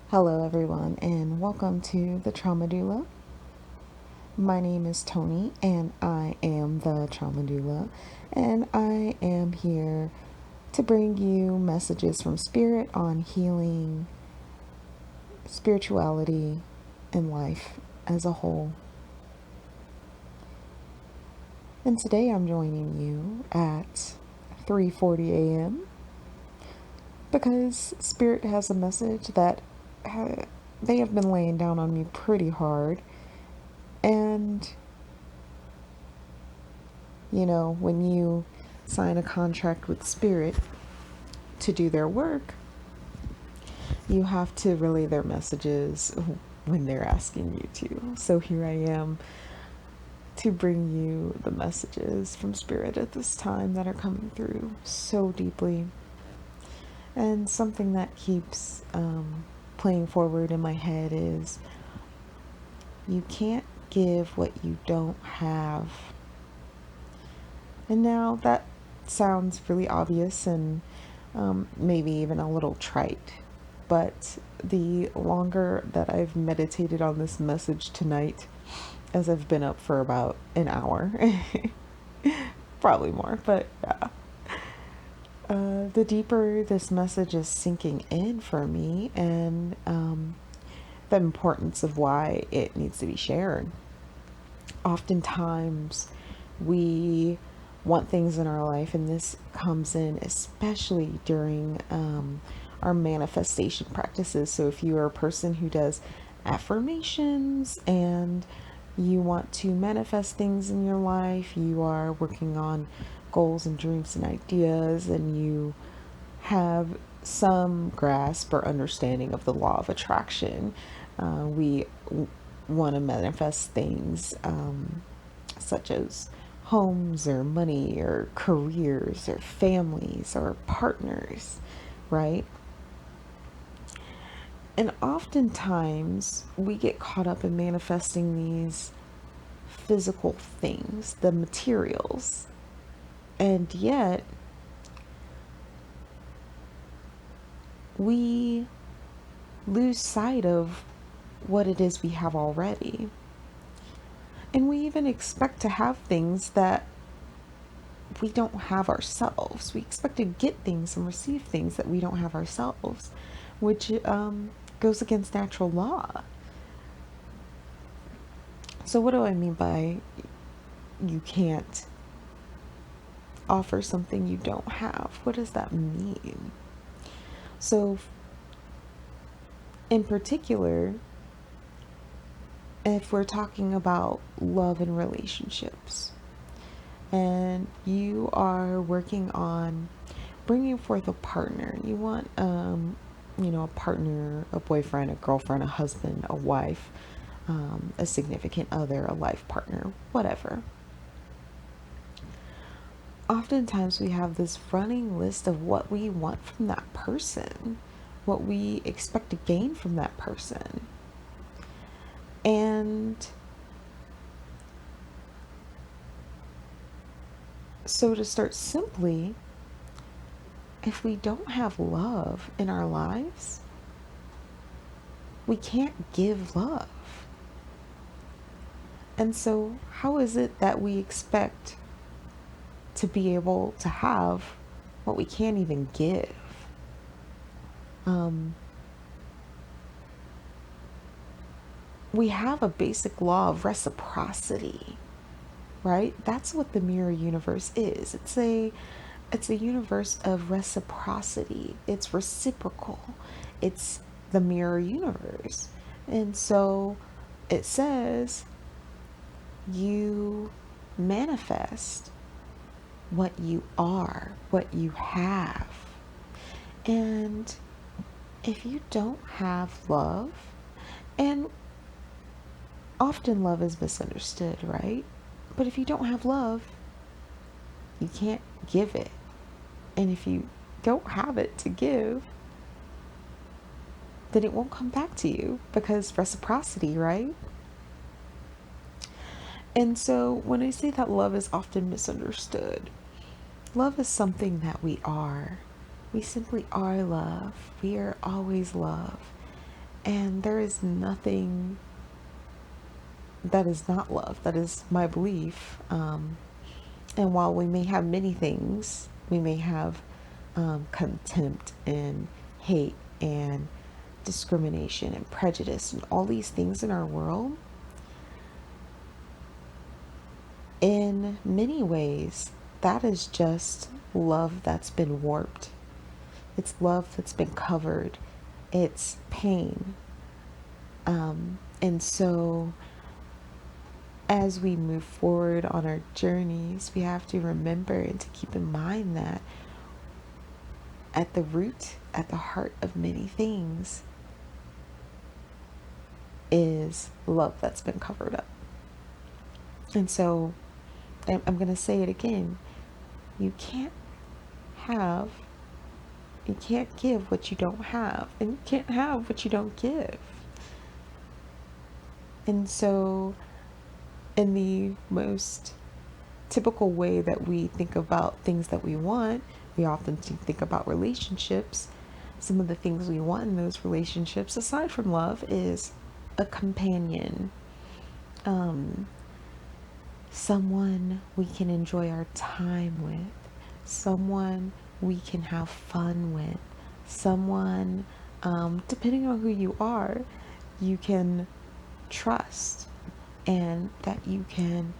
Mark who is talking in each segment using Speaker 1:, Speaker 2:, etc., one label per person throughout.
Speaker 1: Hello, everyone, and welcome to the Trauma Doula. My name is Toni, and I am the Trauma Doula, and I am here to bring you messages from Spirit on healing, spirituality, and life as a whole. And today I'm joining you at 3:40 a.m. because Spirit has a message that they have been laying down on me pretty hard. And, when you sign a contract with Spirit to do their work, you have to relay their messages when they're asking you to. So here I am to bring you the messages from Spirit at this time that are coming through so deeply. And something that keeps playing forward in my head is you can't give what you don't have. And now that sounds really obvious and maybe even a little trite, but the longer that I've meditated on this message tonight, as I've been up for about an hour, probably more, but yeah, the deeper this message is sinking in for me, and the importance of why it needs to be shared. Oftentimes, we want things in our life, and this comes in especially during our manifestation practices. So, if you are a person who does affirmations and you want to manifest things in your life, you are working on goals and dreams and ideas, and you have some grasp or understanding of the law of attraction. We want to manifest things such as homes or money or careers or families or partners, right? And oftentimes we get caught up in manifesting these physical things, the materials, and yet we lose sight of what it is we have already. And we even expect to have things that we don't have ourselves. We expect to get things and receive things that we don't have ourselves, which goes against natural law. So, what do I mean by you can't offer something you don't have? What does that mean? So, in particular, if we're talking about love and relationships, and you are working on bringing forth a partner, you want, a partner, a boyfriend, a girlfriend, a husband, a wife, a significant other, a life partner, whatever. Oftentimes we have this running list of what we want from that person, what we expect to gain from that person. And so, to start simply, if we don't have love in our lives, we can't give love. And so, how is it that we expect to be able to have what we can't even give? We have a basic law of reciprocity, right? That's what the mirror universe is. It's a universe of reciprocity. It's reciprocal. It's the mirror universe. And so it says you manifest what you are, what you have. And if you don't have love, and often love is misunderstood, right? But if you don't have love, you can't give it. And if you don't have it to give, then it won't come back to you, because reciprocity, right? And so when I say that love is often misunderstood, love is something that we are. We simply are love. We are always love. And there is nothing that is not love. That is my belief. And while we may have many things, we may have contempt and hate and discrimination and prejudice and all these things in our world, in many ways, that is just love that's been warped. It's love that's been covered. It's pain. And so, as we move forward on our journeys, we have to remember and to keep in mind that at the root, at the heart of many things, is love that's been covered up. And so, I'm going to say it again. You can't give what you don't have, and you can't have what you don't give. And so, in the most typical way that we think about things that we want, we often think about relationships. Some of the things we want in those relationships, aside from love, is a companion, someone we can enjoy our time with, someone we can have fun with, someone, depending on who you are, you can trust and that you can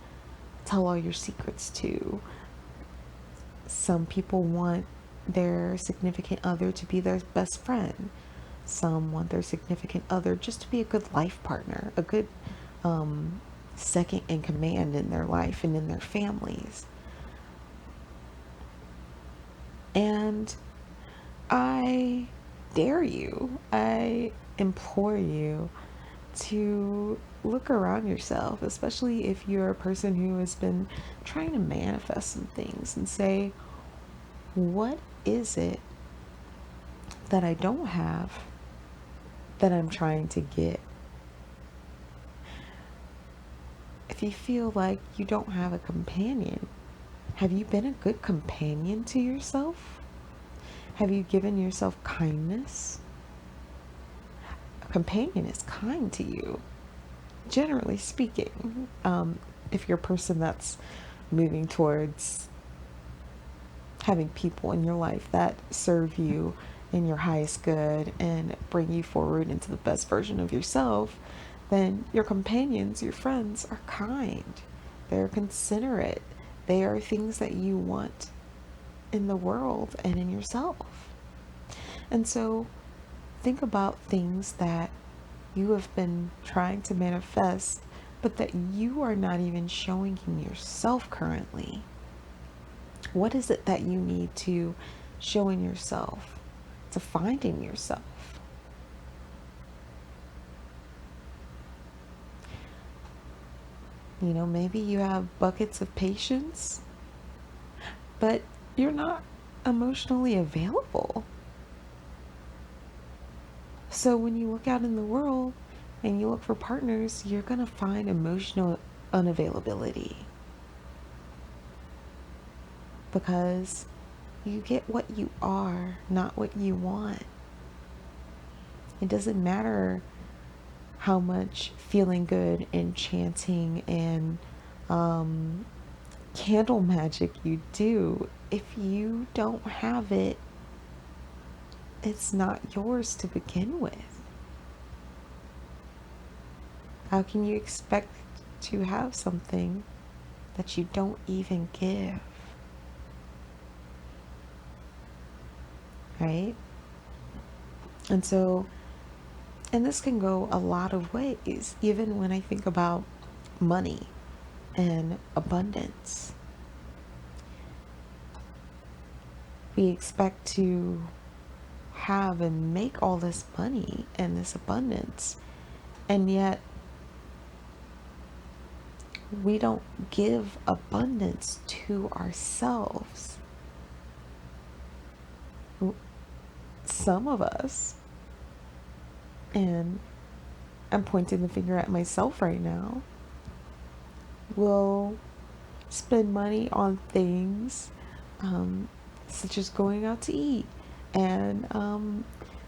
Speaker 1: tell all your secrets to. Some people want their significant other to be their best friend. Some want their significant other just to be a good life partner, a good second in command in their life and in their families. And I dare you, I implore you to look around yourself, especially if you're a person who has been trying to manifest some things, and say, what is it that I don't have that I'm trying to get? If you feel like you don't have a companion, have you been a good companion to yourself? Have you given yourself kindness? A companion is kind to you, generally speaking. If you're a person that's moving towards having people in your life that serve you in your highest good and bring you forward into the best version of yourself, then your companions, your friends, are kind. They're considerate. They are things that you want in the world and in yourself. And so think about things that you have been trying to manifest, but that you are not even showing in yourself currently. What is it that you need to show in yourself, to find in yourself? You know, maybe you have buckets of patience, but you're not emotionally available. So when you look out in the world and you look for partners, you're going to find emotional unavailability, because you get what you are, not what you want. It doesn't matter how much feeling good and chanting and candle magic you do. If you don't have it, it's not yours to begin with. How can you expect to have something that you don't even give? Right? And so, and this can go a lot of ways, even when I think about money and abundance. We expect to have and make all this money and this abundance, and yet we don't give abundance to ourselves. Some of us, and I'm pointing the finger at myself right now, will spend money on things such as going out to eat and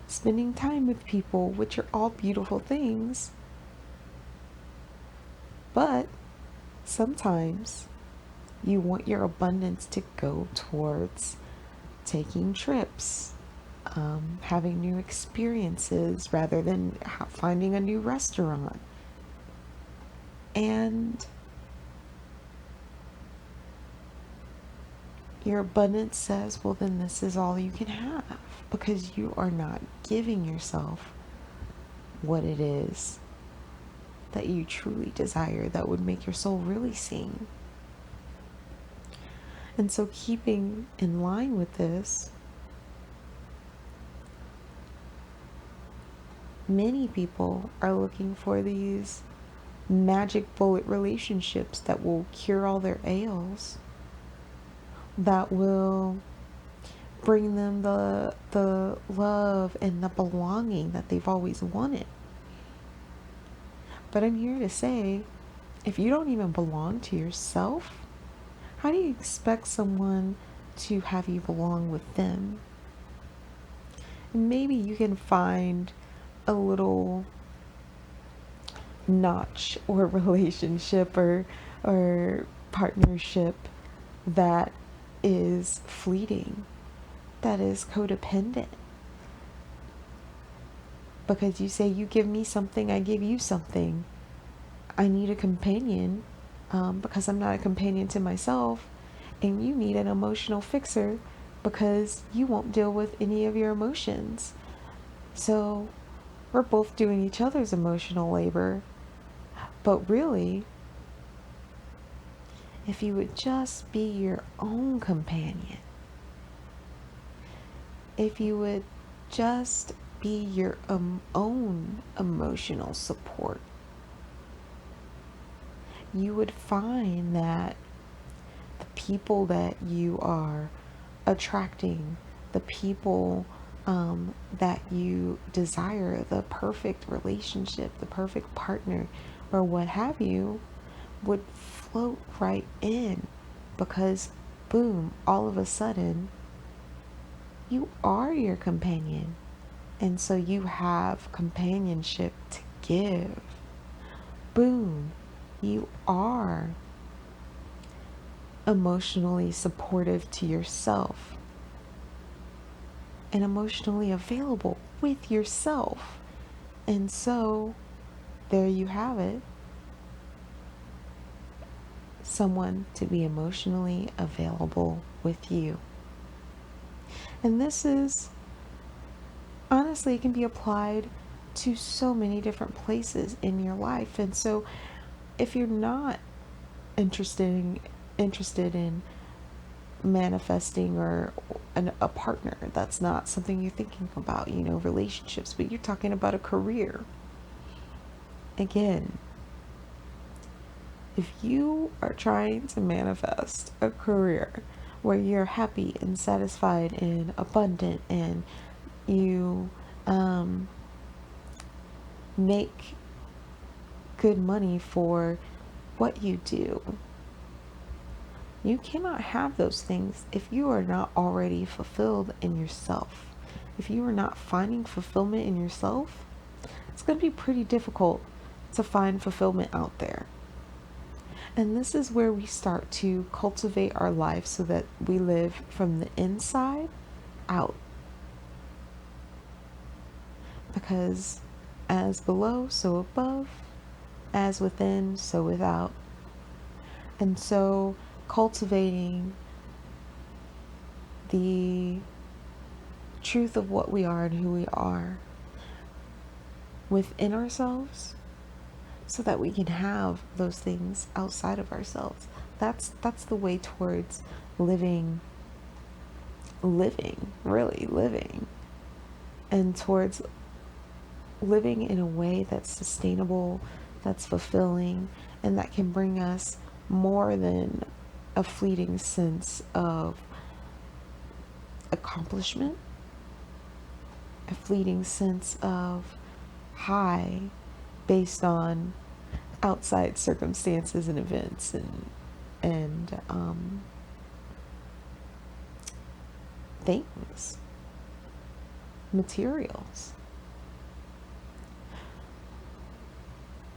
Speaker 1: spending time with people, which are all beautiful things. But sometimes you want your abundance to go towards taking trips, having new experiences rather than finding a new restaurant. And your abundance says, well, then this is all you can have, because you are not giving yourself what it is that you truly desire that would make your soul really sing. And so, keeping in line with this, many people are looking for these magic bullet relationships that will cure all their ails, that will bring them the love and the belonging that they've always wanted. But I'm here to say, if you don't even belong to yourself, how do you expect someone to have you belong with them? And maybe you can find a little notch or relationship or partnership that is fleeting, that is codependent. Because you say, you give me something, I give you something. I need a companion because I'm not a companion to myself. And you need an emotional fixer because you won't deal with any of your emotions. So we're both doing each other's emotional labor. But really, if you would just be your own companion, if you would just be your own emotional support, you would find that the people that you are attracting, the people that you desire, the perfect relationship, the perfect partner, or what have you, would float right in, because boom, all of a sudden you are your companion, and so you have companionship to give. Boom, you are emotionally supportive to yourself and emotionally available with yourself. And so there you have it. Someone to be emotionally available with you. And this is, honestly, it can be applied to so many different places in your life. And so if you're not interested in manifesting or a partner, that's not something you're thinking about, relationships, but you're talking about a career. Again, if you are trying to manifest a career where you're happy and satisfied and abundant, and you make good money for what you do, you cannot have those things if you are not already fulfilled in yourself. If you are not finding fulfillment in yourself, it's going to be pretty difficult to find fulfillment out there. And this is where we start to cultivate our life so that we live from the inside out. Because as below, so above, as within, so without. And so cultivating the truth of what we are and who we are within ourselves, so that we can have those things outside of ourselves. That's the way towards living, really living, and towards living in a way that's sustainable, that's fulfilling, and that can bring us more than a fleeting sense of accomplishment, a fleeting sense of high based on outside circumstances and events and things. materials.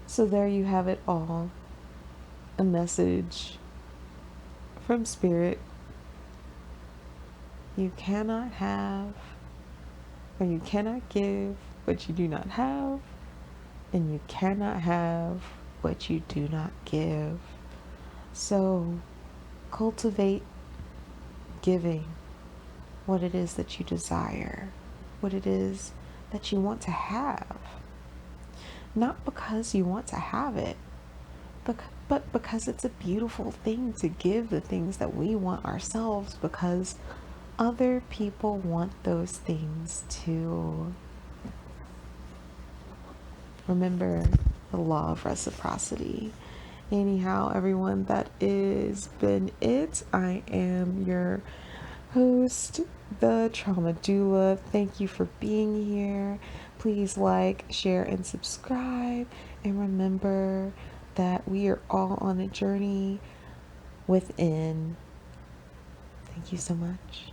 Speaker 1: So there you have it all. A message from Spirit. You cannot have, or you cannot give what you do not have, and you cannot have what you do not give. So cultivate giving what it is that you desire, what it is that you want to have. Not because you want to have it, but because it's a beautiful thing to give the things that we want ourselves, because other people want those things too. Remember the law of reciprocity. Anyhow, everyone, that is been it. I am your host, the Trauma Doula. Thank you for being here. Please like, share, and subscribe. And remember that we are all on a journey within. Thank you so much.